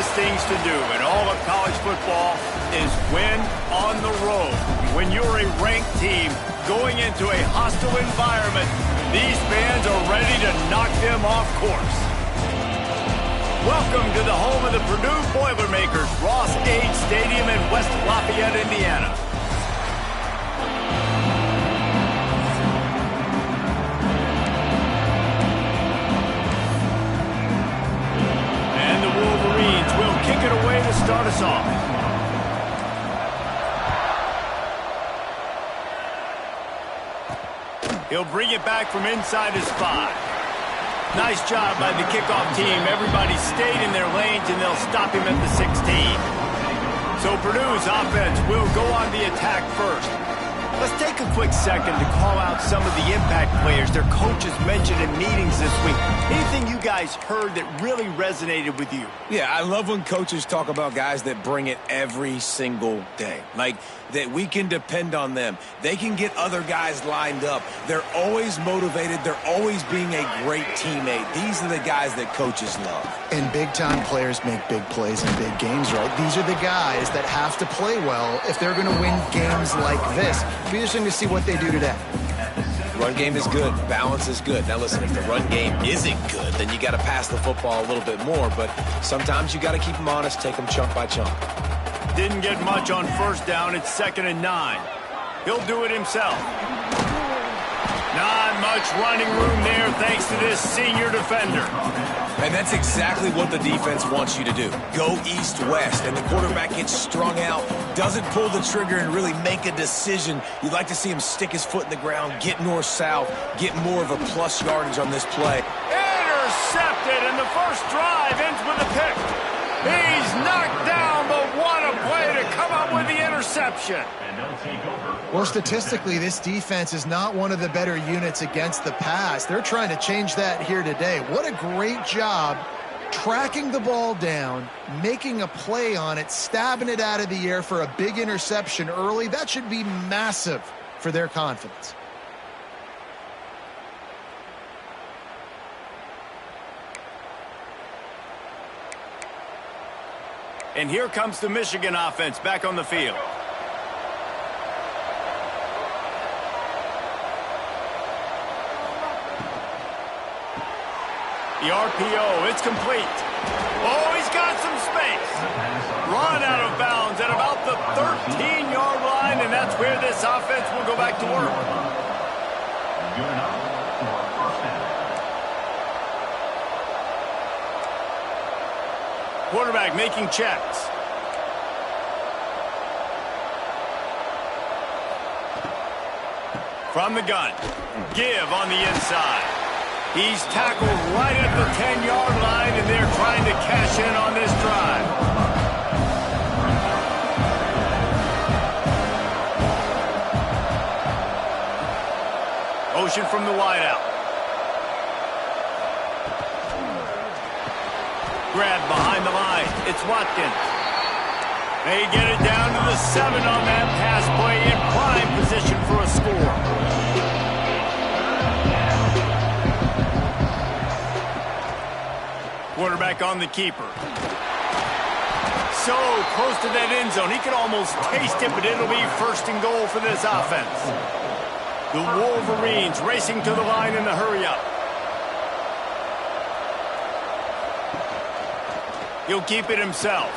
toughest things to do in all of college football is win on the road. When you're a ranked team going into a hostile environment, these fans are ready to knock them off course. Welcome to the home of the Purdue Boilermakers, Ross Age Stadium in West Lafayette, Indiana. Kick it away to start us off. He'll bring it back from inside his 5. Nice job by the kickoff team. Everybody stayed in their lanes, and they'll stop him at the 16. So Purdue's offense will go on the attack first. Let's take a quick second to call out some of the impact players their coaches mentioned in meetings this week. Anything you guys heard that really resonated with you? Yeah, I love when coaches talk about guys that bring it every single day. Like, that we can depend on them. They can get other guys lined up. They're always motivated. They're always being a great teammate. These are the guys that coaches love. And big-time players make big plays in big games, right? These are the guys that have to play well if they're going to win games like this. It'll be interesting to see what they do today. Run game is good. Balance is good. Now, listen, if the run game isn't good, then you got to pass the football a little bit more. But sometimes you got to keep them honest, take them chunk by chunk. Didn't get much on first down. It's 2nd and 9. He'll do it himself. Not much running room there thanks to this senior defender. And that's exactly what the defense wants you to do. Go east-west, and the quarterback gets strung out, doesn't pull the trigger and really make a decision. You'd like to see him stick his foot in the ground, get north-south, get more of a plus yardage on this play. Intercepted, and the first drive ends with a pick. He's knocked down, but what a play to come up with the interception. Well, statistically, this defense is not one of the better units against the pass. They're trying to change that here today. What a great job tracking the ball down, making a play on it, stabbing it out of the air for a big interception early. That should be massive for their confidence. And here comes the Michigan offense back on the field. The RPO, it's complete. Oh, he's got some space. Run out of bounds at about the 13-yard line, and that's where this offense will go back to work. Quarterback making checks. From the gun. Give on the inside. He's tackled right at the 10-yard line, and they're trying to cash in on this drive. Motion from the wideout. Grab behind the line. It's Watkins. They get it down to the 7 on that pass play in prime position for a score. Quarterback on the keeper. So close to that end zone. He could almost taste it, but it'll be 1st and goal for this offense. The Wolverines racing to the line in the hurry-up. He'll keep it himself.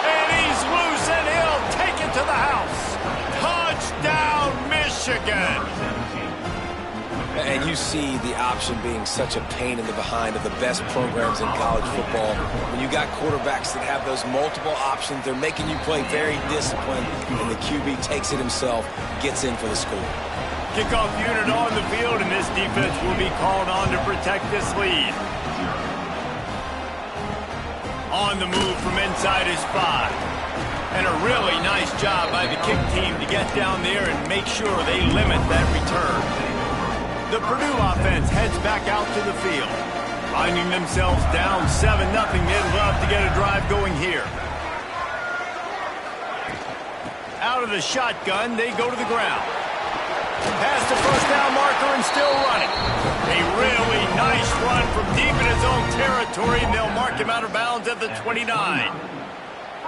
And he's loose, and he'll take it to the house. Touchdown, Michigan. And you see the option being such a pain in the behind of the best programs in college football. When you got quarterbacks that have those multiple options, they're making you play very disciplined, and the QB takes it himself, gets in for the score. Kickoff unit on the field, and this defense will be called on to protect this lead. On the move from inside his 5. And a really nice job by the kick team to get down there and make sure they limit that return. The Purdue offense heads back out to the field. Finding themselves down 7-0, they'd love to get a drive going here. Out of the shotgun, they go to the ground. Past the first down marker, and time still running. A really nice run from deep in his own territory, and they'll mark him out of bounds at the 29.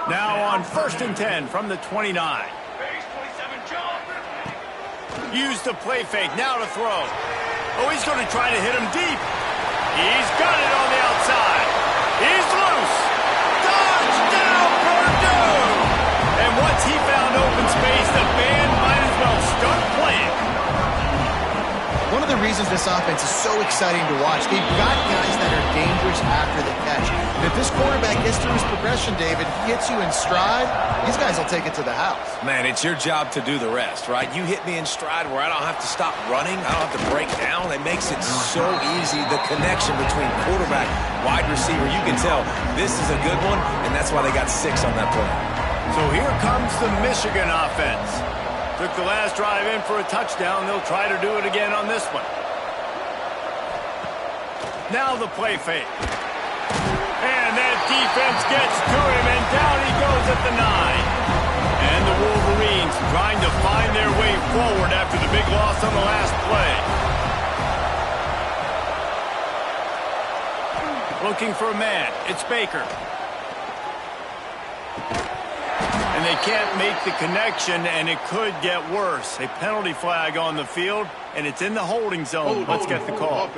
Now on 1st and 10 from the 29. Use the play fake, now to throw. Oh, he's going to try to hit him deep. He's got it on the outside. He's loose. Touchdown, Purdue! And once he found open space, the band might as well start playing. One of the reasons this offense is so exciting to watch, they've got guys that are dangerous after the catch. And if this quarterback gets through his progression, David, if he hits you in stride, these guys will take it to the house. Man, it's your job to do the rest, right? You hit me in stride where I don't have to stop running. I don't have to break down. It makes it so easy, the connection between quarterback, wide receiver. You can tell this is a good one, and that's why they got 6 on that play. So here comes the Michigan offense. Took the last drive in for a touchdown. They'll try to do it again on this one. Now the play fake. And that defense gets to him, and down he goes at the 9. And the Wolverines trying to find their way forward after the big loss on the last play. Looking for a man. It's Baker. And they can't make the connection, and it could get worse. A penalty flag on the field, and it's in the holding zone. Let's get the call.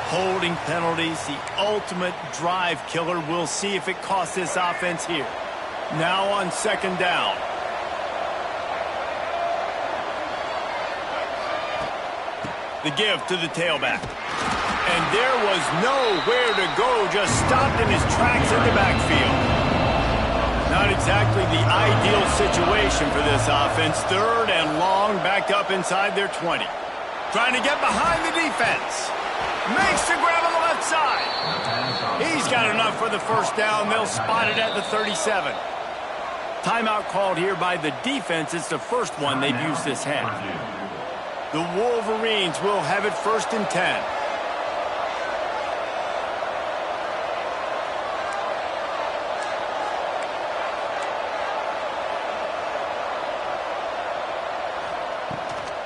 Holding penalties, the ultimate drive killer. We'll see if it costs this offense here. Now on 2nd down. The give to the tailback. And there was nowhere to go, just stopped in his tracks in the backfield. Not exactly the ideal situation for this offense. 3rd and long, backed up inside their 20. Trying to get behind the defense. Makes the grab on the left side. He's got enough for the 1st down. They'll spot it at the 37. Timeout called here by the defense. It's the first one they've used this half. The Wolverines will have it 1st and 10.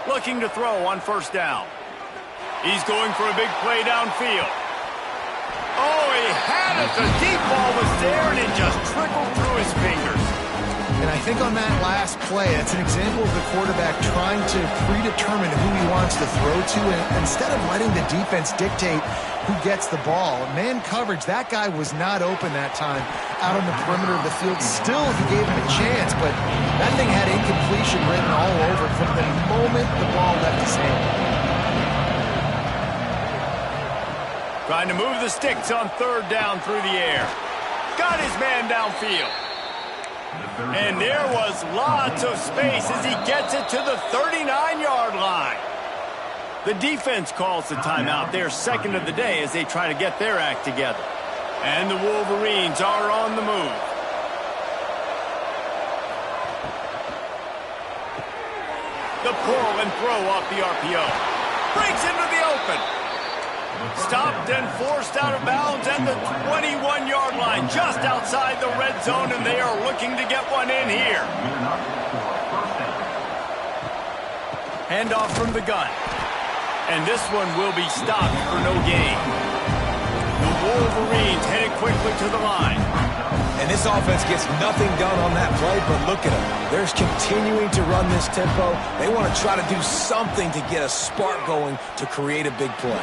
Looking to throw on 1st down. He's going for a big play downfield. Oh, he had it. The deep ball was there, and it just trickled through his fingers. And I think on that last play, it's an example of the quarterback trying to predetermine who he wants to throw to, and instead of letting the defense dictate who gets the ball. Man coverage, that guy was not open that time out on the perimeter of the field. Still, he gave him a chance, but that thing had incompletion written all over it from the moment the ball left his hand. Trying to move the sticks on 3rd down through the air. Got his man downfield. And there was lots of space as he gets it to the 39-yard line. The defense calls the timeout. They're 2nd of the day as they try to get their act together. And the Wolverines are on the move. The pull and throw off the RPO. Breaks into the open. Stopped and forced out of bounds at the 21-yard line, just outside the red zone, and they are looking to get one in here. Handoff from the gun. And this one will be stopped for no gain. The Wolverines headed quickly to the line. And this offense gets nothing done on that play, but look at them. They're continuing to run this tempo. They want to try to do something to get a spark going to create a big play.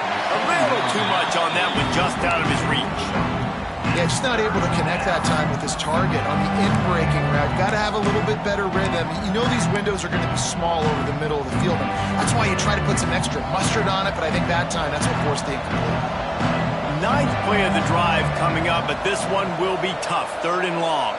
A little too much on that one, just out of his reach. Yeah, just not able to connect that time with his target on the in-breaking route. Got to have a little bit better rhythm. You know these windows are going to be small over the middle of the field. And that's why you try to put some extra mustard on it, but I think that time that's what forced the incomplete. 9th play of the drive coming up, but this one will be tough. 3rd and long.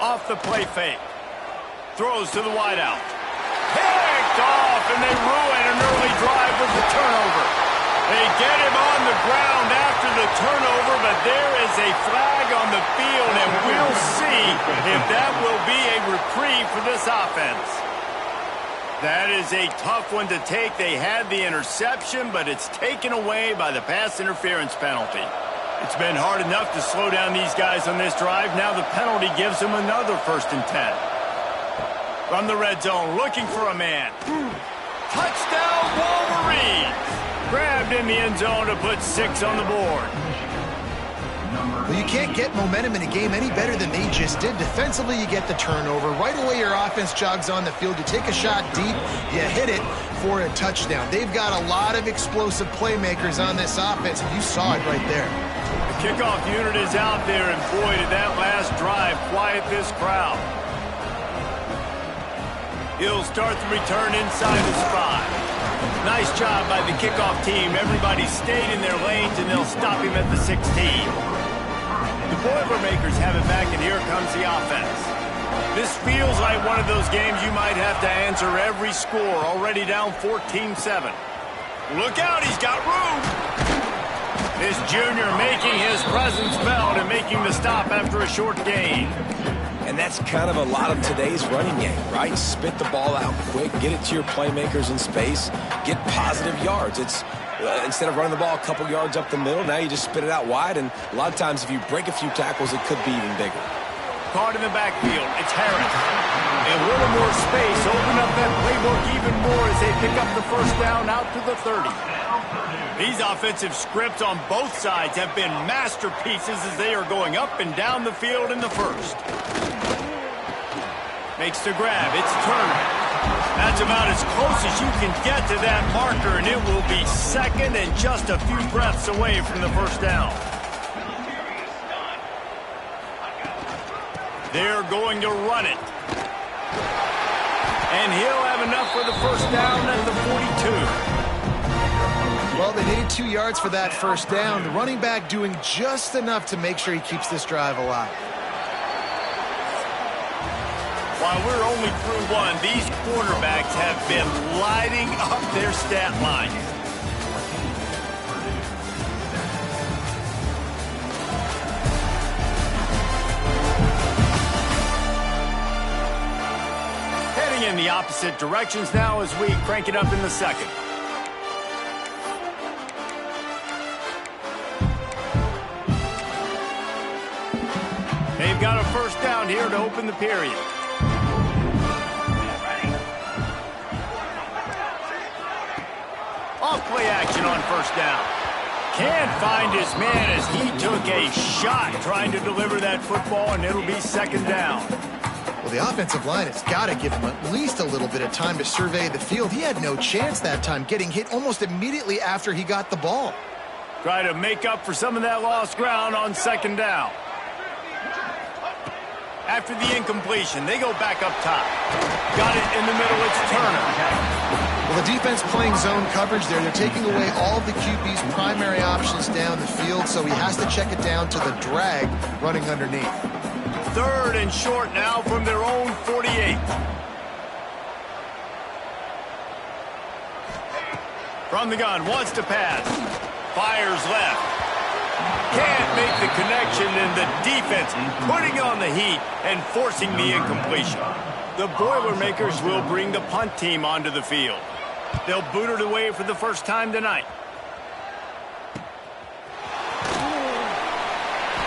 Off the play fake. Throws to the wideout. Picked off, and they ruin an early drive with the turnover. They get him on the ground after the turnover, but there is a flag on the field, and we'll see if that will be a reprieve for this offense. That is a tough one to take. They had the interception, but it's taken away by the pass interference penalty. It's been hard enough to slow down these guys on this drive. Now the penalty gives them another 1st and 10. From the red zone, looking for a man. Touchdown, Wolverines! Grabbed in the end zone to put 6 on the board. Well, you can't get momentum in a game any better than they just did. Defensively, you get the turnover. Right away, your offense jogs on the field. You take a shot deep, you hit it for a touchdown. They've got a lot of explosive playmakers on this offense, and you saw it right there. The kickoff unit is out there, and boy, did that last drive quiet this crowd. He'll start the return inside the spot. Nice job by the kickoff team. Everybody stayed in their lanes, and they'll stop him at the 16. The Boilermakers have it back, and here comes the offense. This feels like one of those games you might have to answer every score, already down 14-7. Look out, he's got room. This junior making his presence felt and making the stop after a short gain. And that's kind of a lot of today's running game, right? Spit the ball out quick, get it to your playmakers in space, get positive yards. It's instead of running the ball a couple yards up the middle, now you just spit it out wide, and a lot of times if you break a few tackles, it could be even bigger. Caught in the backfield, it's Harris. And a little more space, open up that playbook even more as they pick up the 1st down out to the 30. These offensive scripts on both sides have been masterpieces as they are going up and down the field in the 1st. Makes the grab, it's Turner. That's about as close as you can get to that marker, and it will be 2nd and just a few breaths away from the 1st down. They're going to run it. And he'll have enough for the 1st down at the 42. Well, they needed 2 yards for that 1st down. The running back doing just enough to make sure he keeps this drive alive. While we're only through 1, these quarterbacks have been lighting up their stat line. Heading in the opposite directions now as we crank it up in the 2nd. They've got a 1st down here to open the period. Off-play action on 1st down. Can't find his man as he took a shot trying to deliver that football, and it'll be 2nd down. Well, the offensive line has got to give him at least a little bit of time to survey the field. He had no chance that time, getting hit almost immediately after he got the ball. Try to make up for some of that lost ground on 2nd down. After the incompletion, they go back up top. Got it in the middle, it's Turner. Well, the defense playing zone coverage there. They're taking away all of the QB's primary options down the field, so he has to check it down to the drag running underneath. 3rd and short now from their own 48. From the gun, wants to pass. Fires left. Can't make the connection, and the defense putting on the heat and forcing the incompletion. The Boilermakers will bring the punt team onto the field. They'll boot it away for the 1st time tonight.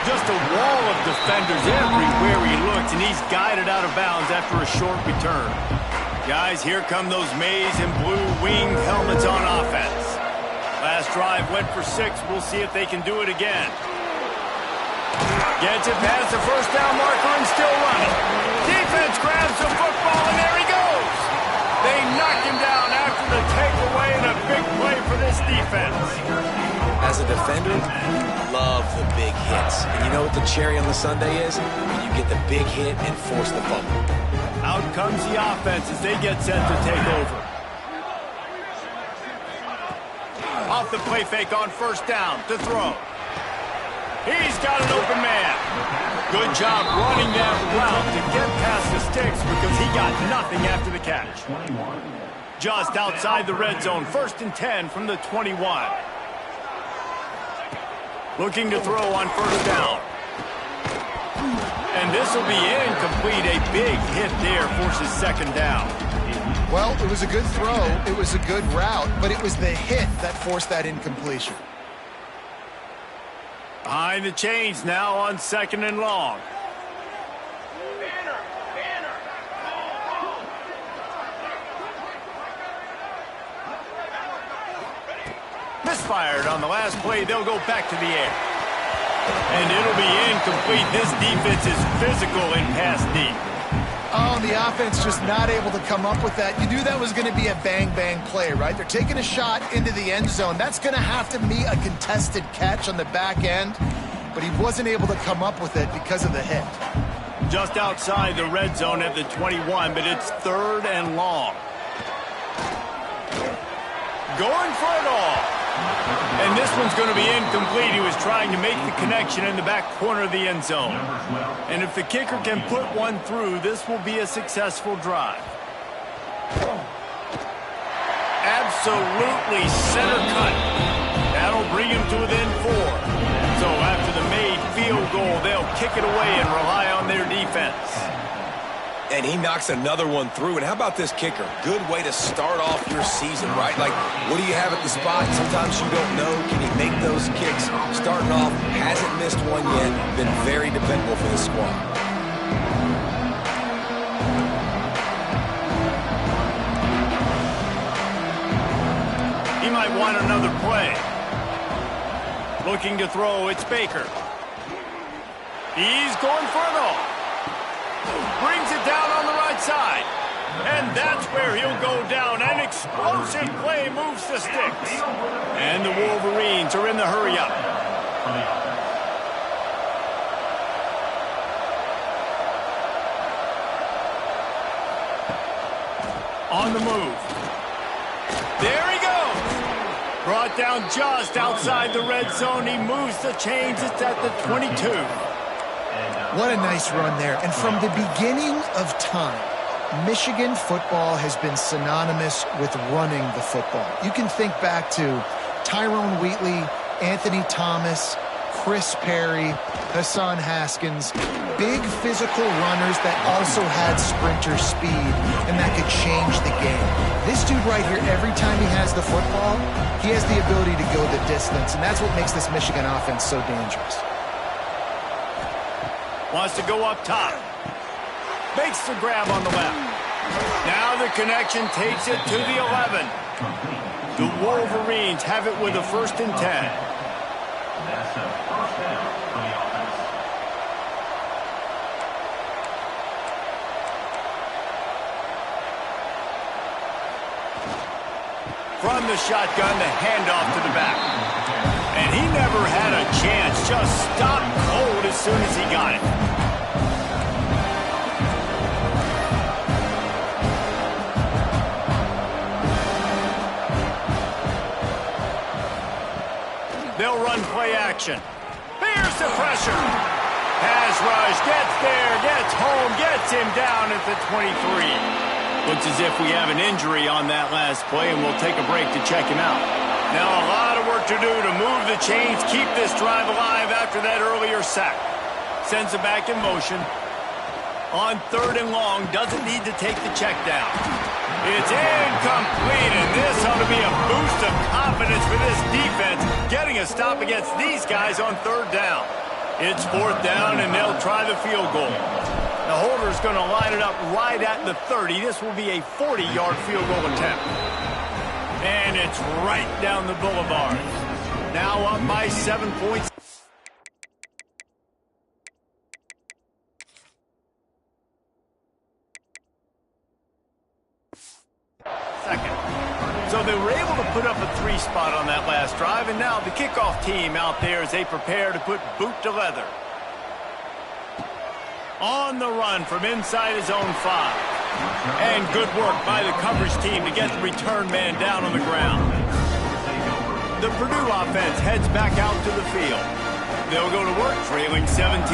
Just a wall of defenders everywhere he looks, and he's guided out of bounds after a short return. Guys, here come those maize and blue winged helmets on offense. Last drive went for 6. We'll see if they can do it again. Gets it past the 1st down marker and still running. Defense grabs the football, and there he goes. They knock him down after the takeaway, and a big play for this defense. As a defender, love the big hits. And you know what the cherry on the sundae is? When you get the big hit and force the fumble. Out comes the offense as they get set to take over. Off the play fake on 1st down to throw. He's got an open man. Good job running that route to get past the sticks because he got nothing after the catch. Just outside the red zone, 1st and 10 from the 21. Looking to throw on 1st down. And this will be incomplete. A big hit there forces 2nd down. Well, it was a good throw. It was a good route, but it was the hit that forced that incompletion. Behind the chains now on 2nd and long. Misfired on the last play. They'll go back to the air. And it'll be incomplete. This defense is physical in pass deep. Oh, the offense just not able to come up with that. You knew that was going to be a bang-bang play, right? They're taking a shot into the end zone. That's going to have to be a contested catch on the back end, but he wasn't able to come up with it because of the hit. Just outside the red zone at the 21, but it's 3rd and long. Going for it all. And this one's going to be incomplete. He was trying to make the connection in the back corner of the end zone. And if the kicker can put one through, this will be a successful drive. Absolutely center cut. That'll bring him to within 4. So after the made field goal, they'll kick it away and rely on their defense. And he knocks another one through. And how about this kicker? Good way to start off your season, right? Like, what do you have at the spot? Sometimes you don't know. Can he make those kicks? Starting off, hasn't missed one yet. Been very dependable for this squad. He might want another play. Looking to throw, it's Baker. He's going for it all. Brings it down on the right side. And that's where he'll go down. An explosive play moves the sticks. And the Wolverines are in the hurry-up. On the move. There he goes. Brought down just outside the red zone. He moves the chains. It's at the 22. What a nice run there. And from the beginning of time, Michigan football has been synonymous with running the football. You can think back to Tyrone Wheatley, Anthony Thomas, Chris Perry, Hassan Haskins, big physical runners that also had sprinter speed and that could change the game. This dude right here, every time he has the football, he has the ability to go the distance, and that's what makes this Michigan offense so dangerous. Wants to go up top. Makes the grab on the left. Now the connection takes it to the 11. The Wolverines have it with a 1st and 10. From the shotgun, the handoff to the back. And he never had a chance. Just stopped cold as soon as he got it. They'll run play action. Here's the pressure. Pass rush, gets there, gets home, gets him down at the 23. Looks as if we have an injury on that last play, and we'll take a break to check him out. Now a lot of work to do to move the chains, keep this drive alive after that earlier sack. Sends it back in motion. On 3rd and long, doesn't need to take the check down. It's incomplete, and this ought to be a boost of confidence for this defense, getting a stop against these guys on 3rd down. It's 4th down, and they'll try the field goal. The holder's going to line it up right at the 30. This will be a 40-yard field goal attempt. And it's right down the boulevard. Now up by 7 points. Second. So they were able to put up a 3 spot on that last drive, and now the kickoff team out there as they prepare to put boot to leather. On the run from inside his own 5. And good work by the coverage team to get the return man down on the ground. The Purdue offense heads back out to the field. They'll go to work trailing 17-10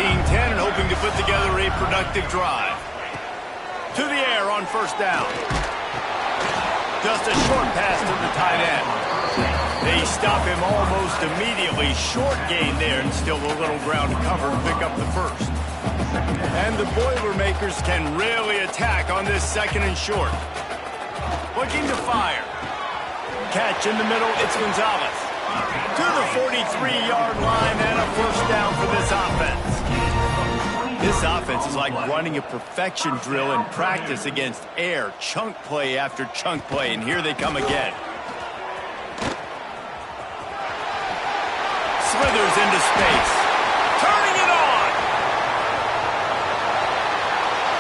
and hoping to put together a productive drive. To the air on 1st down. Just a short pass to the tight end. They stop him almost immediately. Short gain there, and still a little ground to cover to pick up the 1st. And the Boilermakers can really attack on this 2nd and short. Looking to fire. Catch in the middle, it's Gonzalez. To the 43-yard line and a first down for this offense. This offense is like running a perfection drill in practice against air, chunk play after chunk play, and here they come again. Slithers into space. Turning it on.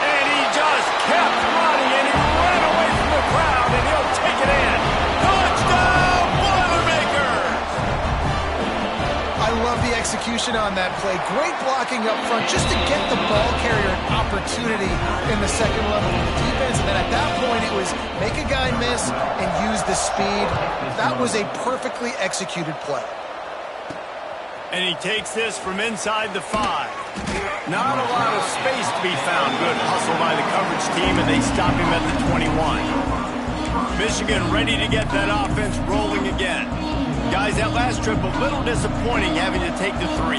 And he just kept running, and he ran away from the crowd, and he'll take it in. Touchdown, Boilermakers! I love the execution on that play. Great blocking up front just to get the ball carrier an opportunity in the second level of the defense. And then at that point, it was make a guy miss and use the speed. That was a perfectly executed play. And he takes this from inside the 5. Not a lot of space to be found. Good hustle by the coverage team, and they stop him at the 21. Michigan ready to get that offense rolling again. Guys, that last trip a little disappointing having to take the 3.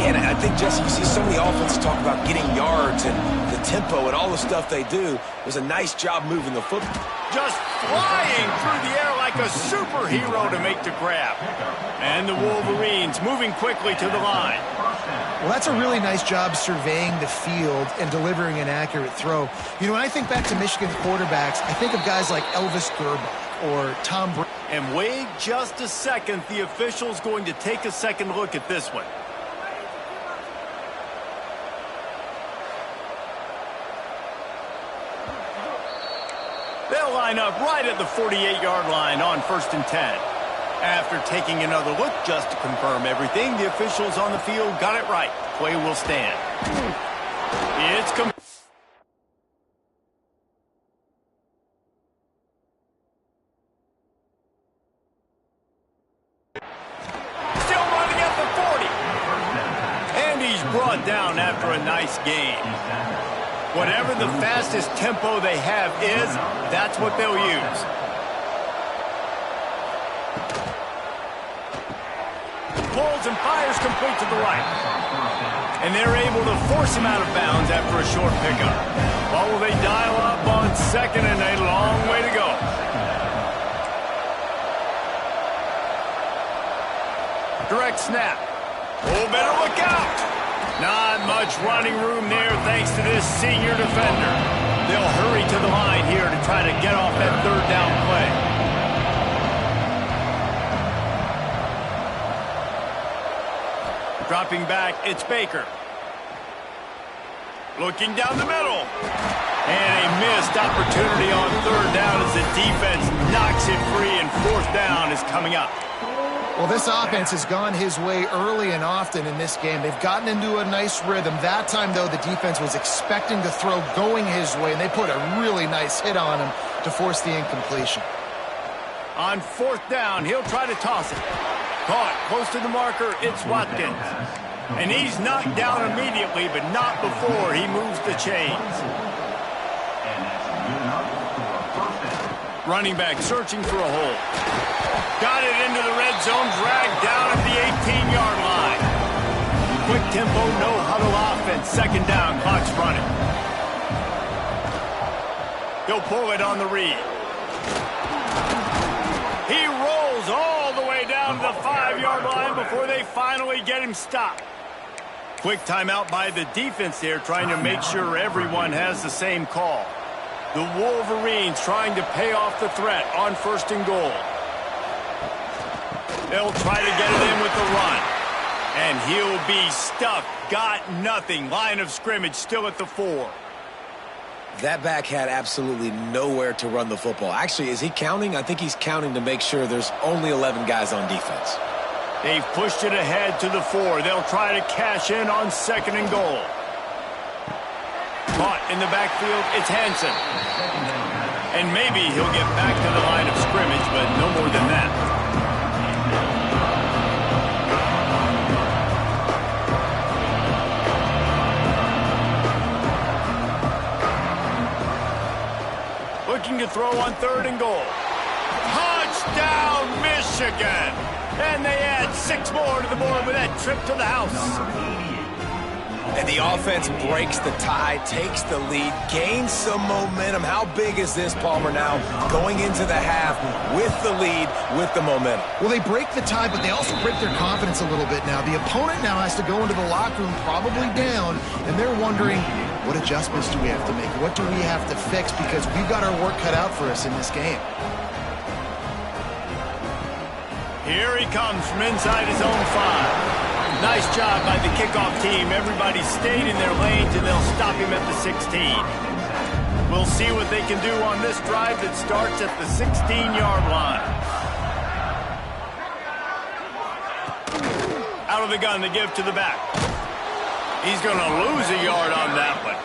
Yeah, and I think, Jesse, you see so many offenses talk about getting yards and the tempo and all the stuff they do. It was a nice job moving the football. Just flying through the air like a superhero to make the grab. And the Wolverines moving quickly to the line. Well, that's a really nice job surveying the field and delivering an accurate throw. You know, when I think back to Michigan quarterbacks, I think of guys like Elvis Gerbach or Tom Brady. And wait just a second. The official's going to take a second look at this one. They'll line up right at the 48-yard line on 1st and 10. After taking another look just to confirm everything, the officials on the field got it right. Play will stand. It's still running at the 40. And he's brought down after a nice gain. Whatever the fastest tempo they have is, that's what they'll use. Pulls and fires complete to the right. And they're able to force him out of bounds after a short pickup. Well, will they dial up on 2nd and a long way to go? Direct snap. Oh, better look out. Not much running room there thanks to this senior defender. They'll hurry to the line here to try to get off that 3rd down play. Dropping back, it's Baker. Looking down the middle. And a missed opportunity on 3rd down as the defense knocks it free, and 4th down is coming up. Well, this offense has gone his way early and often in this game. They've gotten into a nice rhythm. That time, though, the defense was expecting the throw going his way, and they put a really nice hit on him to force the incompletion. On 4th down, he'll try to toss it. Caught close to the marker, it's Watkins. And he's knocked down immediately, but not before he moves the chains. Running back searching for a hole. Got it into the red zone, dragged down at the 18-yard line. Quick tempo, no huddle offense. 2nd down, clock's running. He'll pull it on the read. He rolls all the way down to the 5-yard line before they finally get him stopped. Quick timeout by the defense there, trying to make sure everyone has the same call. The Wolverines trying to pay off the threat on 1st and goal. They'll try to get it in with the run. And he'll be stuffed. Got nothing. Line of scrimmage still at the 4. That back had absolutely nowhere to run the football. Actually, is he counting? I think he's counting to make sure there's only 11 guys on defense. They've pushed it ahead to the 4. They'll try to cash in on 2nd and goal. Caught in the backfield, it's Hansen. And maybe he'll get back to the line of scrimmage, but no more than that. Looking to throw on 3rd and goal. Touchdown, Michigan! And they add 6 more to the board with that trip to the house. And the offense breaks the tie, takes the lead, gains some momentum. How big is this, Palmer, now going into the half with the lead, with the momentum? Well, they break the tie, but they also break their confidence a little bit now. The opponent now has to go into the locker room probably down, and they're wondering, what adjustments do we have to make? What do we have to fix? Because we've got our work cut out for us in this game. Here he comes from inside his own 5. Nice job by the kickoff team. Everybody stayed in their lanes, and they'll stop him at the 16. We'll see what they can do on this drive that starts at the 16-yard line. Out of the gun to give to the back. He's going to lose a yard on that one.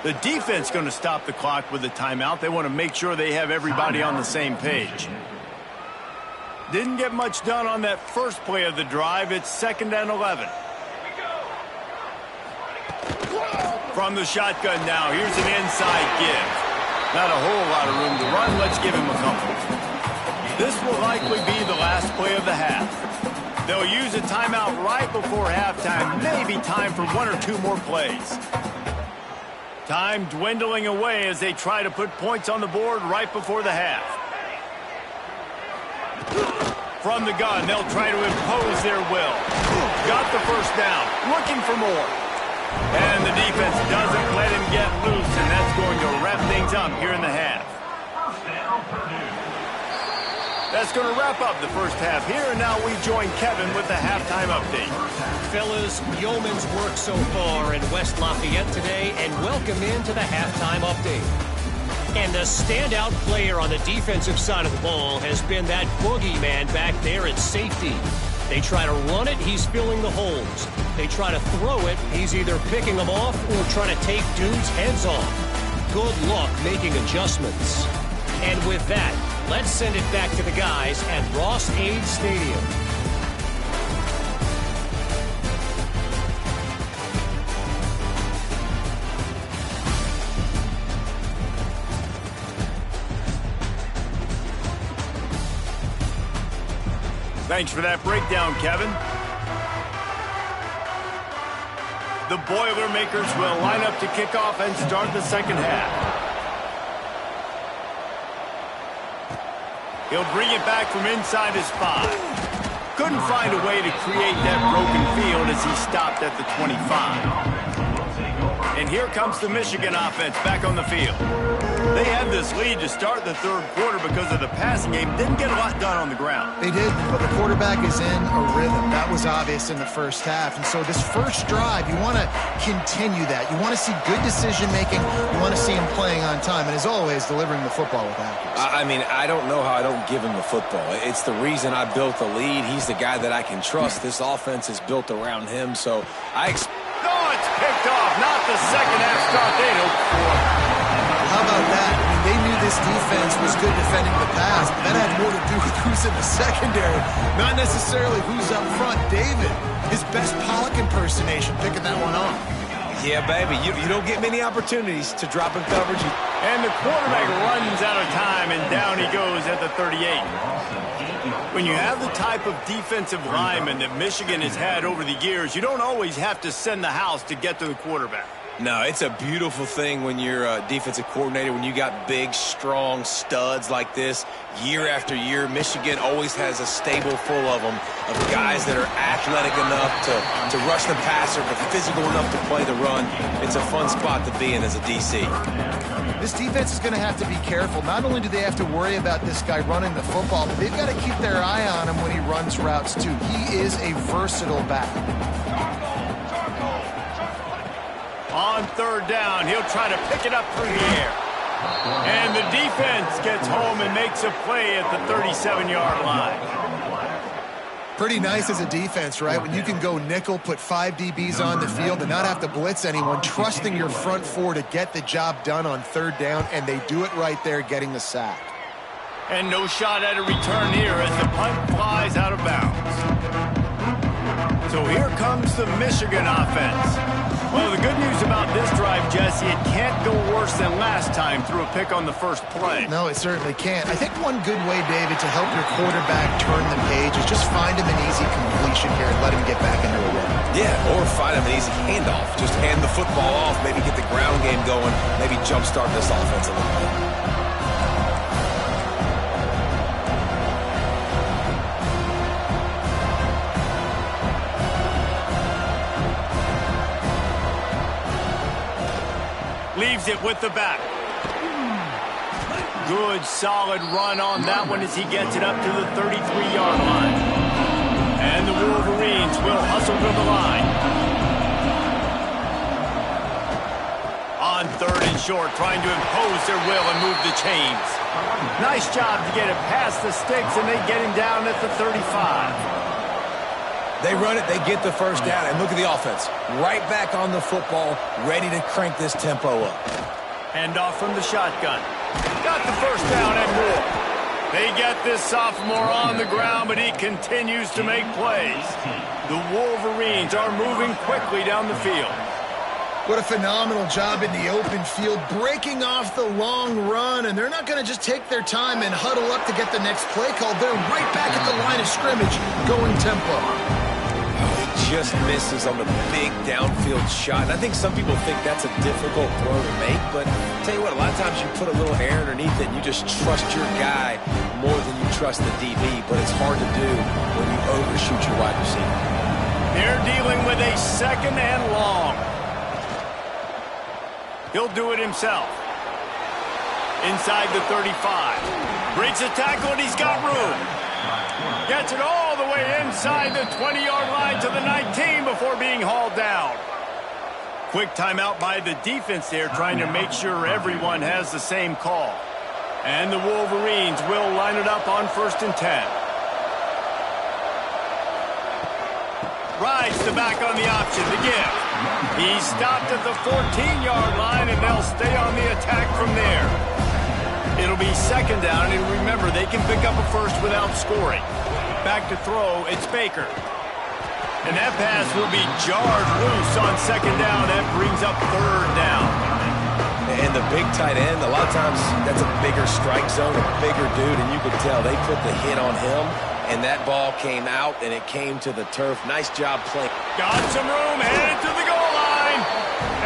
The defense going to stop the clock with a timeout. They want to make sure they have everybody on the same page. Didn't get much done on that first play of the drive. It's 2nd and 11. From the shotgun now, here's an inside give. Not a whole lot of room to run. Let's give him a couple. This will likely be the last play of the half. They'll use a timeout right before halftime. Maybe time for 1 or 2 more plays. Time dwindling away as they try to put points on the board right before the half. From the gun, they'll try to impose their will. Got the first down, looking for more. And the defense doesn't let him get loose, and that's going to wrap things up here in the half. That's going to wrap up the first half here, and now we join Kevin with the halftime update. Fellas, yeoman's work so far in West Lafayette today, and welcome into the halftime update. And the standout player on the defensive side of the ball has been that boogeyman back there at safety. They try to run it, he's filling the holes. They try to throw it, he's either picking them off or trying to take dudes' heads off. Good luck making adjustments. And with that, let's send it back to the guys at Ross-Ade Stadium. Thanks for that breakdown, Kevin. The Boilermakers will line up to kick off and start the second half. He'll bring it back from inside his 5. Couldn't find a way to create that broken field as he stopped at the 25. And here comes the Michigan offense back on the field. They had this lead to start the third quarter because of the passing game. Didn't get a lot done on the ground. They did, but the quarterback is in a rhythm. That was obvious in the first half. And so this first drive, you want to continue that. You want to see good decision-making. You want to see him playing on time. And as always, delivering the football with accuracy. I mean, I don't know how I don't give him the football. It's the reason I built the lead. He's the guy that I can trust. This offense is built around him, so I expect... Oh, it's picked off. Not the second half start they'd hoped for. How about that? I mean, they knew this defense was good defending the pass, but that had more to do with who's in the secondary, not necessarily who's up front. David, his best Pollock impersonation, picking that one off. Yeah, baby, you don't get many opportunities to drop in coverage. And the quarterback runs out of time, and down he goes at the 38. When you have the type of defensive lineman that Michigan has had over the years, you don't always have to send the house to get to the quarterback. No, it's a beautiful thing when you're a defensive coordinator, when you got big, strong studs like this. Year after year, Michigan always has a stable full of them, of guys that are athletic enough to rush the passer, but physical enough to play the run. It's a fun spot to be in as a DC. This defense is going to have to be careful. Not only do they have to worry about this guy running the football, but they've got to keep their eye on him when he runs routes, too. He is a versatile back. On third down, he'll try to pick it up through the air. And the defense gets home and makes a play at the 37-yard line. Pretty nice as a defense, right? When you can go nickel, put 5 DBs on the field and not have to blitz anyone, trusting your front 4 to get the job done on third down, and they do it right there, getting the sack. And no shot at a return here as the punt flies out of bounds. So here comes the Michigan offense. Well, the good news about this drive, Jesse, it can't go worse worse than last time through a pick on the first play. No, it certainly can't. I think one good way, David, to help your quarterback turn the page is just find him an easy completion here and let him get back into a rhythm. Yeah, or find him an easy handoff. Just hand the football off, maybe get the ground game going, maybe jumpstart this offense a little bit. Leaves it with the back. Good, solid run on that one as he gets it up to the 33-yard line. And the Wolverines will hustle to the line. On 3rd and short, trying to impose their will and move the chains. Nice job to get it past the sticks, and they get him down at the 35. They run it, they get the first down, and look at the offense. Right back on the football, ready to crank this tempo up. Hand off from the shotgun. Got the first down and more. They get this sophomore on the ground, but he continues to make plays. The Wolverines are moving quickly down the field. What a phenomenal job in the open field, breaking off the long run, and they're not going to just take their time and huddle up to get the next play called. They're right back at the line of scrimmage, going tempo. Just misses on the big downfield shot. And I think some people think that's a difficult throw to make, but I'll tell you what, a lot of times you put a little air underneath it and you just trust your guy more than you trust the DB, but it's hard to do when you overshoot your wide receiver. They're dealing with a 2nd and long. He'll do it himself. Inside the 35. Breaks a tackle and he's got room. Gets it all the way inside the 20-yard line to the 19 before being hauled down. Quick timeout by the defense there, trying to make sure everyone has the same call. And the Wolverines will line it up on 1st and 10. Rides the back on the option, the give. He stopped at the 14-yard line, and they'll stay on the attack from there. It'll be 2nd down, and remember, they can pick up a first without scoring. Back to throw, it's Baker. And that pass will be jarred loose on 2nd down. That brings up 3rd down. And the big tight end, a lot of times that's a bigger strike zone, a bigger dude, and you could tell they put the hit on him, and that ball came out, and it came to the turf. Nice job playing. Got some room, headed to the goal line,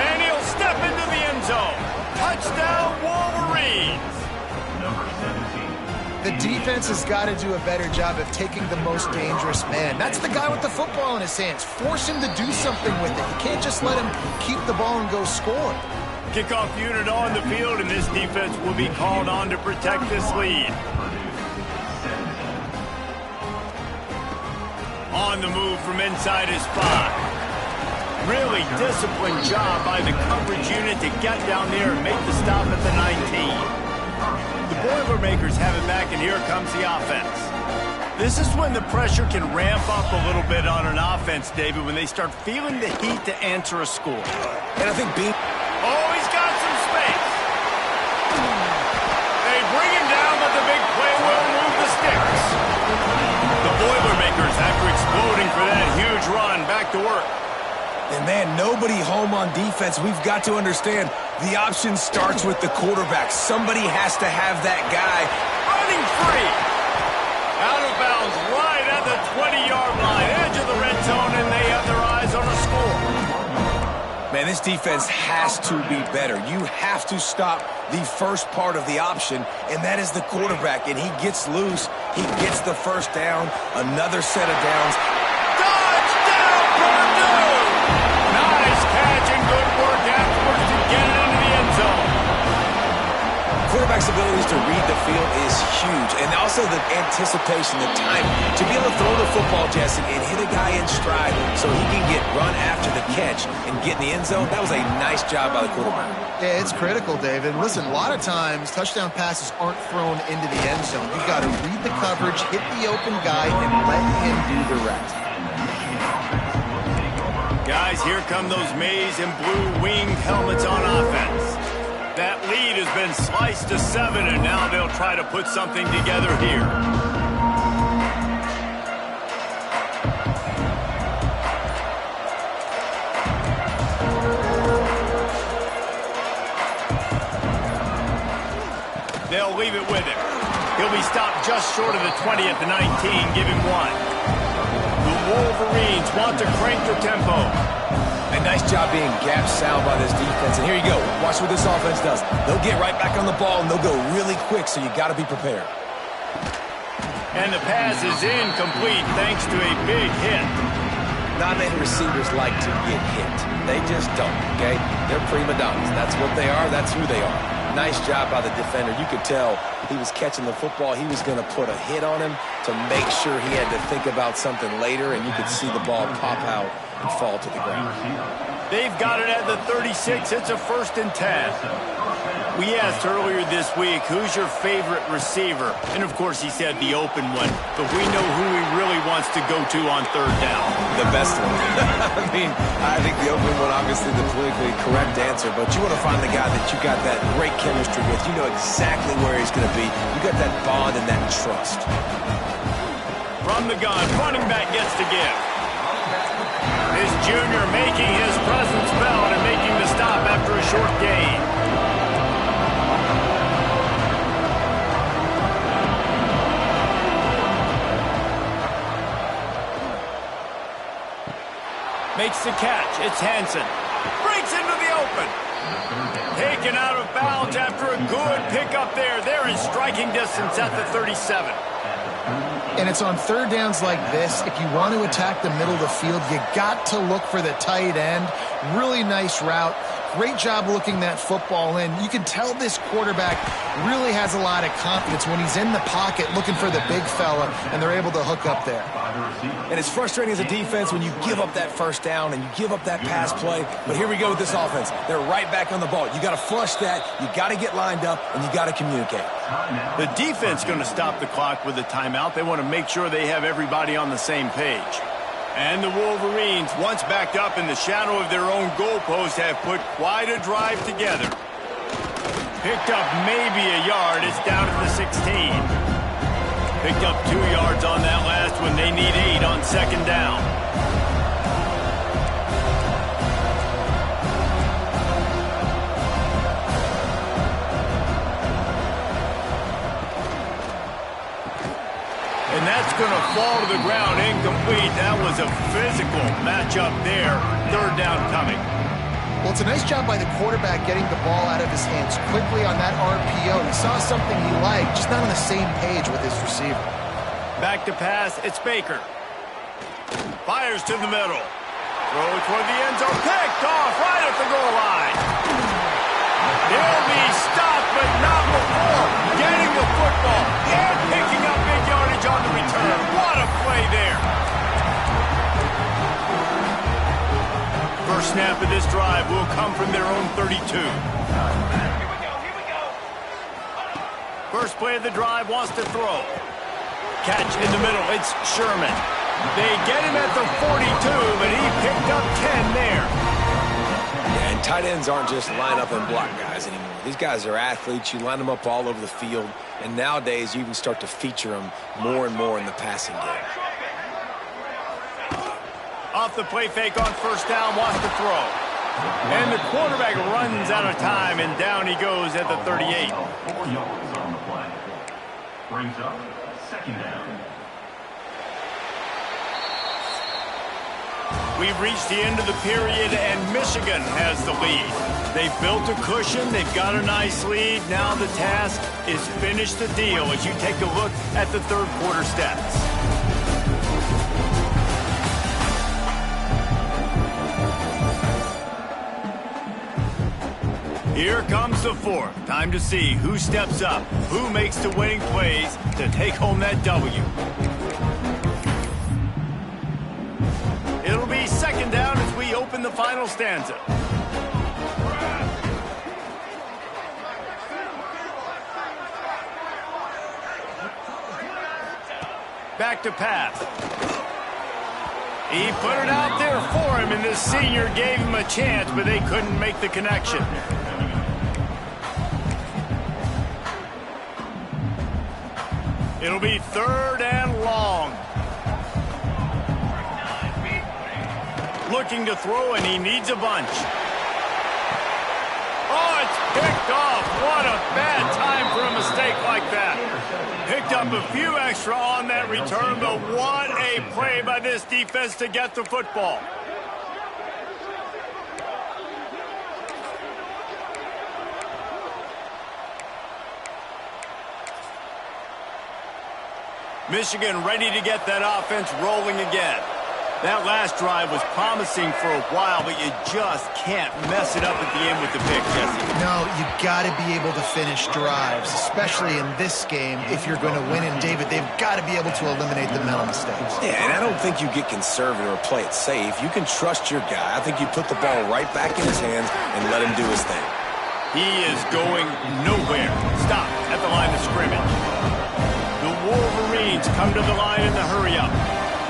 and he'll step into the end zone. Touchdown, Wolverines. The defense has got to do a better job of taking the most dangerous man. That's the guy with the football in his hands. Force him to do something with it. You can't just let him keep the ball and go score. Kickoff unit on the field, and this defense will be called on to protect this lead. On the move from inside his spot. Really disciplined job by the coverage unit to get down there and make the stop at the 19. The Boilermakers have it back, and here comes the offense. This is when the pressure can ramp up a little bit on an offense, David, when they start feeling the heat to answer a score. And I think Oh, he's got some space. They bring him down, but the big play will move the sticks. The Boilermakers, after exploding for that huge run, back to work. And, man, nobody home on defense. We've got to understand the option starts with the quarterback. Somebody has to have that guy Running free. Out of bounds right at the 20-yard line. Edge of the red zone, and they have their eyes on a score. Man, this defense has to be better. You have to stop the first part of the option, and that is the quarterback. And he gets loose. He gets the first down. Another set of downs. Touchdown, Purdue! Nice catch and good work afterwards to get it into the end zone. Quarterback's abilities to read the field is huge, and also the anticipation, the time to be able to throw the football, Jesse, and hit a guy in stride so he can get run after the catch and get in the end zone. That was a nice job by the quarterback. Yeah, it's critical, David. Listen, a lot of times touchdown passes aren't thrown into the end zone. You've got to read the coverage, hit the open guy, and let him do the rest. Guys, here come those maize and blue winged helmets on offense. That lead has been sliced to 7, and now they'll try to put something together here. They'll leave it with him. He'll be stopped just short of the 20 at the 19. Give him 1. The Wolverines want to crank their tempo. A nice job being gap sound by this defense. And here you go. Watch what this offense does. They'll get right back on the ball, and they'll go really quick, so you got to be prepared. And the pass is incomplete thanks to a big hit. Not many receivers like to get hit. They just don't, okay? They're prima donnas. That's what they are. That's who they are. Nice job by the defender. You could tell he was catching the football. He was going to put a hit on him to make sure he had to think about something later, and you could see the ball pop out and fall to the ground. They've got it at the 36. It's a 1st and 10. We asked earlier this week, who's your favorite receiver? And, of course, he said the open one. But we know who he really wants to go to on 3rd down. The best one. I think the open one, obviously, the politically correct answer. But you want to find the guy that you got that great chemistry with. You know exactly where he's going to be. You got that bond and that trust. From the gun, running back gets to give. This junior making his presence felt and making the stop after a short gain. Makes the catch. It's Hansen. Breaks into the open. Taken out of bounds after a good pickup there. They're in striking distance at the 37. And it's on 3rd downs like this. If you want to attack the middle of the field, you got to look for the tight end. Really nice route. Great job looking that football in. You can tell this quarterback really has a lot of confidence when he's in the pocket looking for the big fella, and they're able to hook up there. And it's frustrating as a defense when you give up that 1st down and you give up that pass play. But here we go with this offense. They're right back on the ball. You got to flush that. You got to get lined up, and you got to communicate. The defense going to stop the clock with a timeout. They want to make sure they have everybody on the same page. And the Wolverines, once backed up in the shadow of their own goalpost, have put quite a drive together. Picked up maybe a yard. It's down at the 16. Picked up 2 yards on that last one. They need 8 on 2nd down. And that's going to fall to the ground incomplete. That was a physical matchup there. 3rd down coming. Well, it's a nice job by the quarterback getting the ball out of his hands quickly on that RPO. He saw something he liked, just not on the same page with his receiver. Back to pass, it's Baker. Fires to the middle. Throw toward the end zone, picked off right at the goal line. He'll be stopped, but not before getting the football and picking up big yardage on the return. What a play there. First snap of this drive will come from their own 32. First play of the drive, wants to throw. Catch in the middle, it's Sherman. They get him at the 42, but he picked up 10 there. Yeah, and tight ends aren't just line up and block guys anymore. These guys are athletes. You line them up all over the field, and nowadays you even start to feature them more and more in the passing game. Off the play fake on 1st down, wants to throw. And the quarterback runs out of time, and down he goes at the 38. 4 yards on the play. Brings up 2nd down. We've reached the end of the period, and Michigan has the lead. They've built a cushion. They've got a nice lead. Now the task is finish the deal as you take a look at the 3rd quarter stats. Here comes the 4th. Time to see who steps up, who makes the winning plays to take home that W. It'll be 2nd down as we open the final stanza. Back to pass. He put it out there for him, and this senior gave him a chance, but they couldn't make the connection. It'll be 3rd and long. Looking to throw, and he needs a bunch. Oh, it's picked off. What a bad time for a mistake Picked up a few extra on that return, but what a play by this defense to get the football. Michigan ready to get that offense rolling again. That last drive was promising for a while, but you just can't mess it up at the end with the pick, Jesse. No, you got to be able to finish drives, especially in this game. If you're going to win, and David, they've got to be able to eliminate the mental mistakes. Yeah, and I don't think you get conservative or play it safe. You can trust your guy. I think you put the ball right back in his hands and let him do his thing. He is going nowhere. Stop at the line of scrimmage. The Wolverines come to the line in the hurry-up.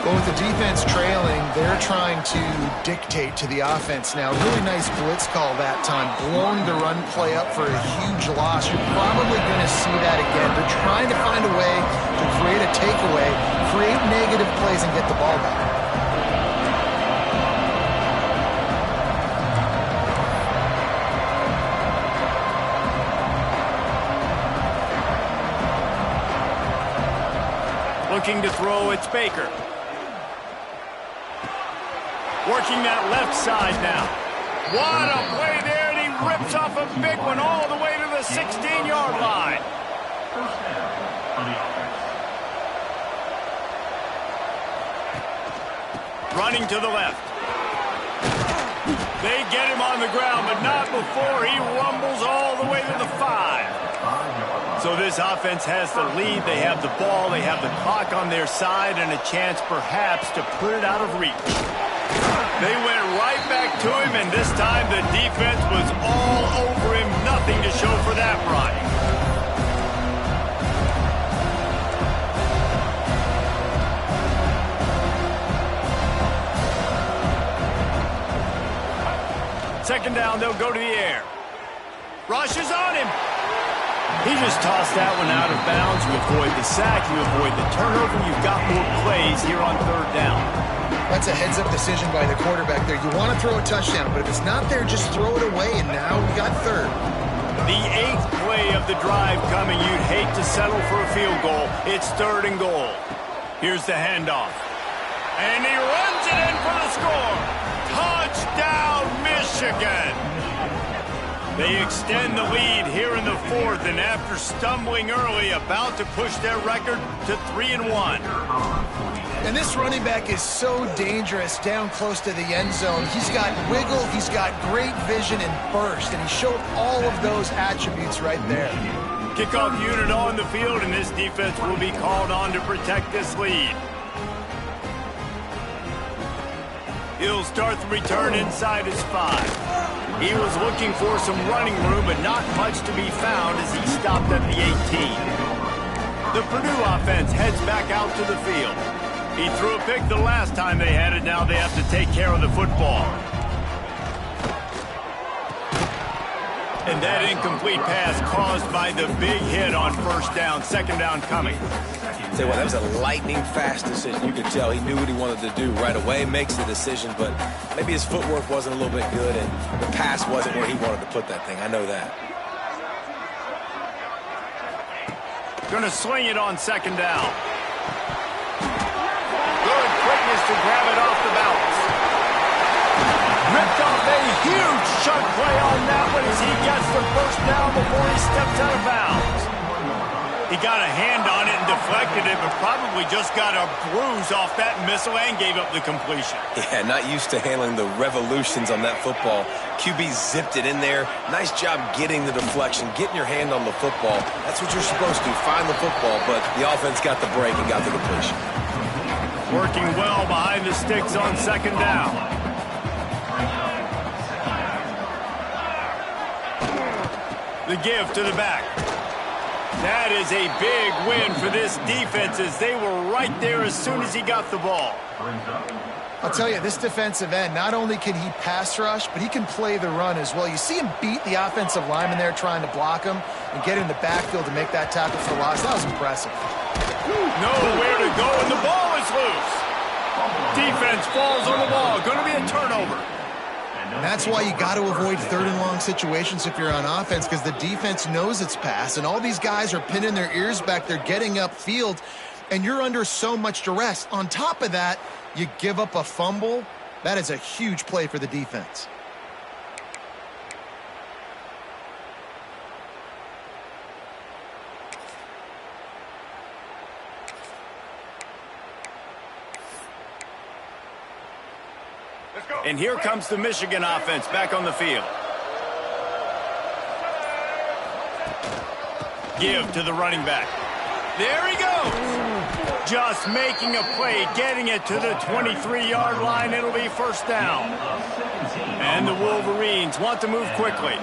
Well, with the defense trailing, they're trying to dictate to the offense now. Really nice blitz call that time. Blowing the run play up for a huge loss. You're probably going to see that again. They're trying to find a way to create a takeaway, create negative plays, and get the ball back. Looking to throw, it's Baker. Working that left side now. What a play there, and he rips off a big one all the way to the 16-yard line. First down for the offense. Running to the left. They get him on the ground, but not before he rumbles all the way to the 5. So this offense has the lead. They have the ball. They have the clock on their side and a chance perhaps to put it out of reach. They went right back to him, and this time the defense was all over him. Nothing to show for that run. Second down, they'll go to the air. Rush is on him. He just tossed that one out of bounds. You avoid the sack, you avoid the turnover. You've got more plays here on third down. That's a heads-up decision by the quarterback there. You want to throw a touchdown, but if it's not there, just throw it away, and now we got third. The 8th play of the drive coming. You'd hate to settle for a field goal. It's third and goal. Here's the handoff. And he runs it in for the score. Touchdown, Michigan. They extend the lead here in the 4th, and after stumbling early, about to push their record to 3-1. And this running back is so dangerous down close to the end zone. He's got wiggle, he's got great vision and burst, and he showed all of those attributes right there. Kickoff unit on the field, and this defense will be called on to protect this lead. He'll start the return inside his 5. He was looking for some running room, but not much to be found as he stopped at the 18. The Purdue offense heads back out to the field. He threw a pick the last time they had it. Now they have to take care of the football. And that incomplete pass caused by the big hit on first down. Second down coming. Tell you what, that was a lightning-fast decision. You could tell he knew what he wanted to do right away, makes the decision, but maybe his footwork wasn't a little bit good, and the pass wasn't where he wanted to put that thing. I know that. Going to sling it on second down. Good quickness to grab it off the bounce. Ripped off a huge chunk play on that one as he gets the first down before he steps out of bounds. He got a hand on it and deflected it, but probably just got a bruise off that missile and gave up the completion. Yeah, not used to handling the revolutions on that football. QB zipped it in there. Nice job getting the deflection, getting your hand on the football. That's what you're supposed to do, find the football, but the offense got the break and got the completion. Working well behind the sticks on second down. The give to the back. That is a big win for this defense as they were right there as soon as he got the ball. I'll tell you, this defensive end, not only can he pass rush, but he can play the run as well. You see him beat the offensive lineman there trying to block him and get in the backfield to make that tackle for loss. That was impressive. Nowhere to go, and the ball is loose. Defense falls on the ball. Going to be a turnover. And that's why you got to avoid third and long situations if you're on offense, because the defense knows it's pass, and all these guys are pinning their ears back. They're getting upfield, and you're under so much duress. On top of that, you give up a fumble. That is a huge play for the defense. And here comes the Michigan offense back on the field. Give to the running back. There he goes. Just making a play, getting it to the 23-yard line. It'll be first down. And the Wolverines want to move quickly.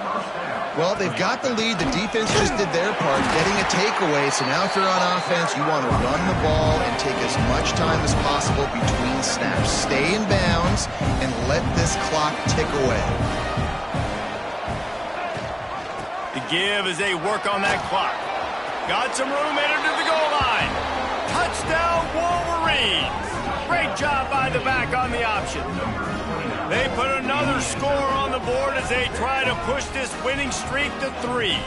Well, they've got the lead. The defense just did their part, getting a takeaway. So now if you're on offense, you want to run the ball and take as much time as possible between snaps. Stay in bounds and let this clock tick away. The give as they work on that clock. Got some room, headed to the goal line. Touchdown, Wolverines. Great job by the back on the option. They put another score on the board as they try to push this winning streak to 3.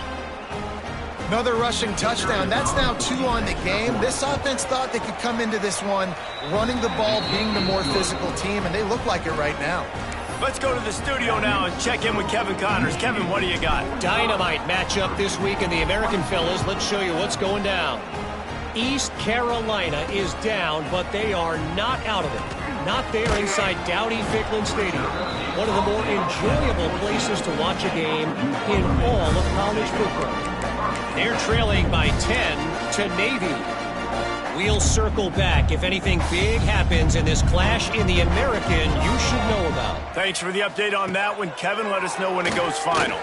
Another rushing touchdown. That's now 2 on the game. This offense thought they could come into this one running the ball, being the more physical team, and they look like it right now. Let's go to the studio now and check in with Kevin Connors. Kevin, what do you got? Dynamite matchup this week in the American fellas. Let's show you what's going down. East Carolina is down, but they are not out of it. Not there inside Dowdy-Ficklin Stadium. One of the more enjoyable places to watch a game in all of college football. They're trailing by 10 to Navy. We'll circle back. If anything big happens in this clash in the American, you should know about. Thanks for the update on that one, Kevin. Let us know when it goes final.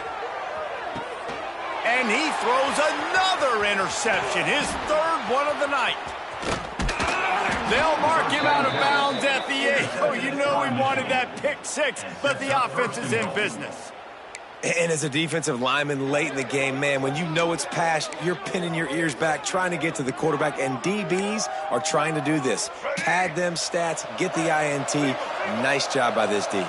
And he throws another interception, his third one of the night. They'll mark him out of bounds at the 8. Oh, you know he wanted that pick 6, but the offense is in business. And as a defensive lineman late in the game, man, when you know it's past, you're pinning your ears back, trying to get to the quarterback, and DBs are trying to do this. Pad them stats, get the INT. Nice job by this D.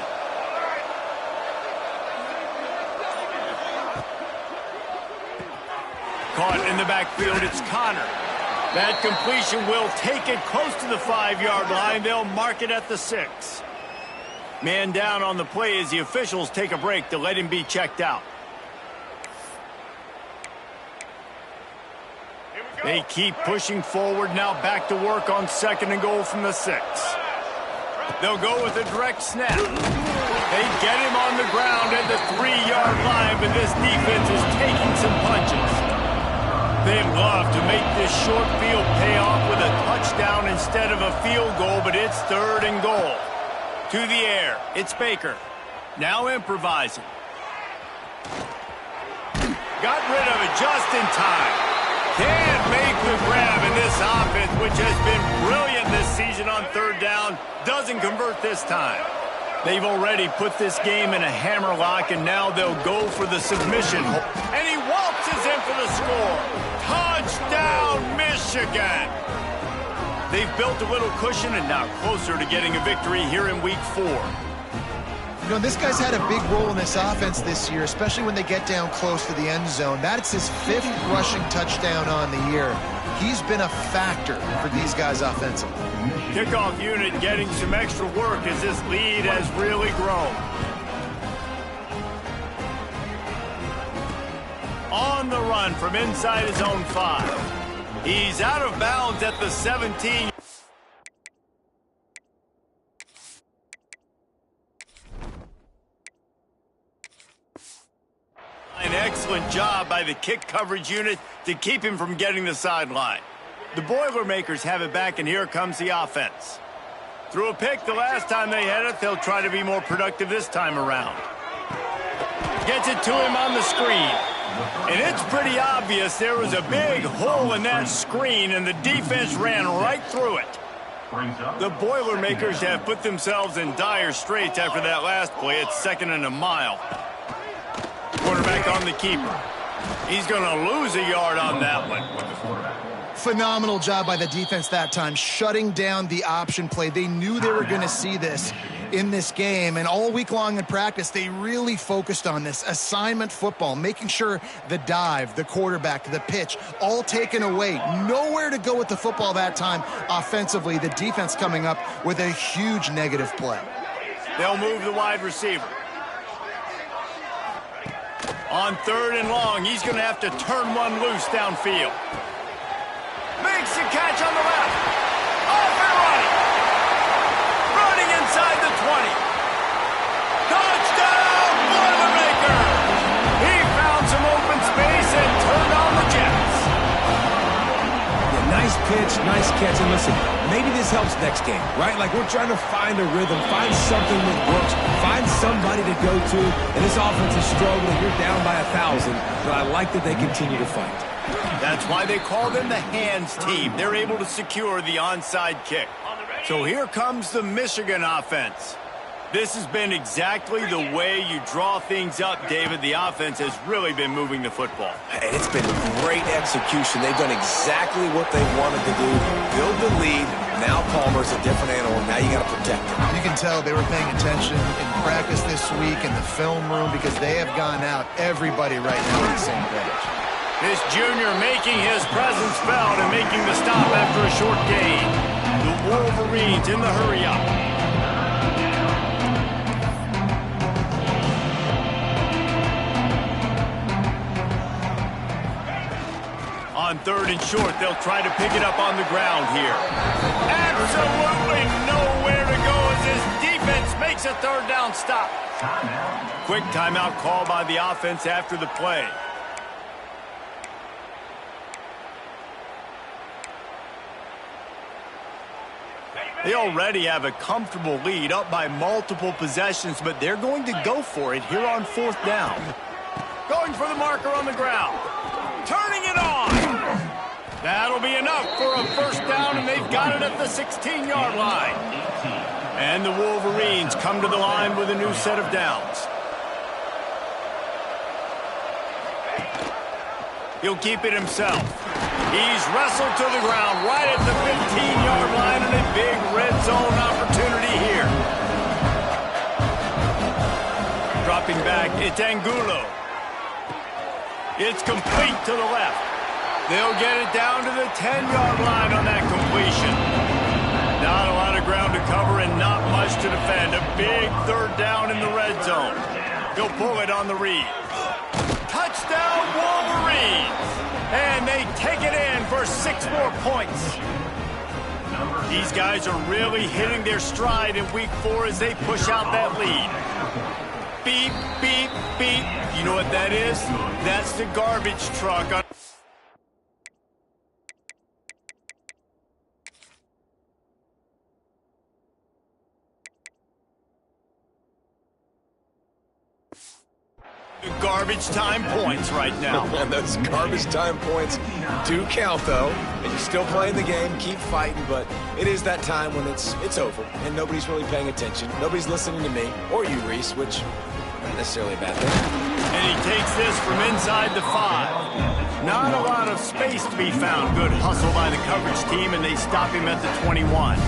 Caught in the backfield, it's Connor. That completion will take it close to the 5-yard line. They'll mark it at the 6. Man down on the play as the officials take a break to let him be checked out. They keep pushing forward, now back to work on 2nd and goal from the 6. They'll go with a direct snap. They get him on the ground at the 3-yard line, but this defense is taking some punches. They'd love to make this short field pay off with a touchdown instead of a field goal, but it's 3rd and goal. To the air, it's Baker. Now improvising. Got rid of it just in time. Can't make the grab in this offense, which has been brilliant this season on 3rd down. Doesn't convert this time. They've already put this game in a hammerlock, and now they'll go for the submission. And he waltzes in for the score. Touchdown, Michigan! They've built a little cushion and now closer to getting a victory here in Week 4. You know, this guy's had a big role in this offense this year, especially when they get down close to the end zone. That's his 5th rushing touchdown on the year. He's been a factor for these guys offensively. Kickoff unit getting some extra work as this lead has really grown. On the run from inside his own 5. He's out of bounds at the 17. An excellent job by the kick coverage unit to keep him from getting the sideline. The Boilermakers have it back, and here comes the offense. Threw a pick the last time they had it. They'll try to be more productive this time around. Gets it to him on the screen. And it's pretty obvious there was a big hole in that screen, and the defense ran right through it. The Boilermakers have put themselves in dire straits after that last play. It's 2nd and a mile. Quarterback on the keeper. He's going to lose a yard on that one. Phenomenal job by the defense that time, shutting down the option play. They knew they were going to see this. in this game, and all week long in practice, they really focused on this assignment football, making sure the dive, the quarterback, the pitch, all taken away. Nowhere to go with the football that time offensively. The defense coming up with a huge negative play. They'll move the wide receiver. On 3rd and long, he's going to have to turn one loose downfield. Makes the catch on the left. Off and running. Running inside the 20. Touchdown, Boilermakers! He found some open space and turned on the Jets. Yeah, nice pitch, nice catch. And listen, maybe this helps next game, right? Like we're trying to find a rhythm, find something that works, find somebody to go to. And this offense is struggling. You're down by 1,000, but I like that they continue to fight. That's why they call them the hands team. They're able to secure the onside kick. So here comes the Michigan offense. This has been exactly the way you draw things up, David. The offense has really been moving the football. And it's been great execution. They've done exactly what they wanted to do. Build the lead. Now Palmer's a different animal. Now you got to protect him. You can tell they were paying attention in practice this week in the film room because they have gone out, everybody right now on the same page. This junior making his presence felt and making the stop after a short gain. The Wolverines in the hurry-up. On 3rd and short, they'll try to pick it up on the ground here. Absolutely nowhere to go as this defense makes a 3rd down stop. Quick timeout call by the offense after the play. They already have a comfortable lead, up by multiple possessions, but they're going to go for it here on 4th down. Going for the marker on the ground. Turning it on. That'll be enough for a 1st down, and they've got it at the 16-yard line. And the Wolverines come to the line with a new set of downs. He'll keep it himself. He's wrestled to the ground right at the 15-yard line, and a big red zone opportunity here. Dropping back, it's Angulo. It's complete to the left. They'll get it down to the 10-yard line on that completion. Not a lot of ground to cover and not much to defend. A big 3rd down in the red zone. He'll pull it on the read. Touchdown, Wolverines! And they take it in for 6 more points. These guys are really hitting their stride in week 4 as they push out that lead. Beep, beep, beep. You know what that is? That's the garbage truck. Garbage time points right now. And those garbage time points do count, though. And you're still playing the game, keep fighting, but it is that time when it's over, and nobody's really paying attention. Nobody's listening to me, or you, Reese, which not necessarily a bad thing. And he takes this from inside the 5. Not a lot of space to be found. Good hustle by the coverage team, and they stop him at the 21.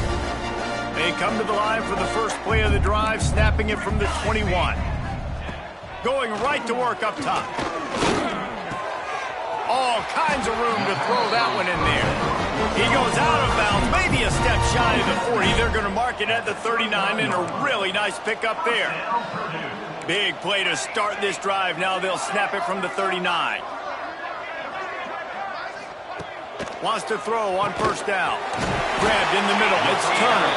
They come to the line for the first play of the drive, snapping it from the 21. Going right to work up top. All kinds of room to throw that one in there. He goes out of bounds, maybe a step shy of the 40. They're going to mark it at the 39, and a really nice pickup there. Big play to start this drive. Now they'll snap it from the 39. Wants to throw on 1st down. Grabbed in the middle. It's Turner.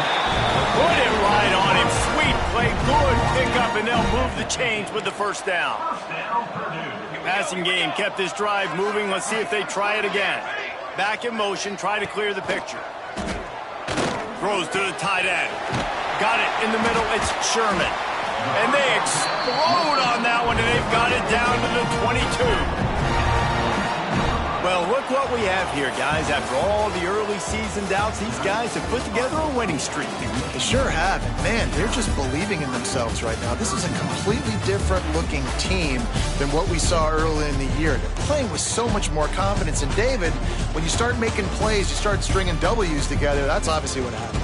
Put it right on him. Sweet play. Good pickup, and they'll move the chains with the 1st down. Passing game kept this drive moving. Let's see if they try it again. Back in motion. Try to clear the picture. Throws to the tight end. Got it in the middle. It's Sherman. And they explode on that one, and they've got it down to the 22. Well, look what we have here, guys. After all the early season doubts, these guys have put together a winning streak. They sure have. And man, they're just believing in themselves right now. This is a completely different looking team than what we saw early in the year. They're playing with so much more confidence. And David, when you start making plays, you start stringing W's together, that's obviously what happens.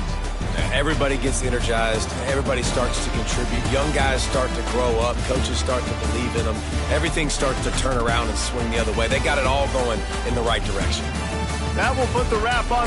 Everybody gets energized. Everybody starts to contribute. Young guys start to grow up. Coaches start to believe in them. Everything starts to turn around and swing the other way. They got it all going in the right direction. That will put the wrap on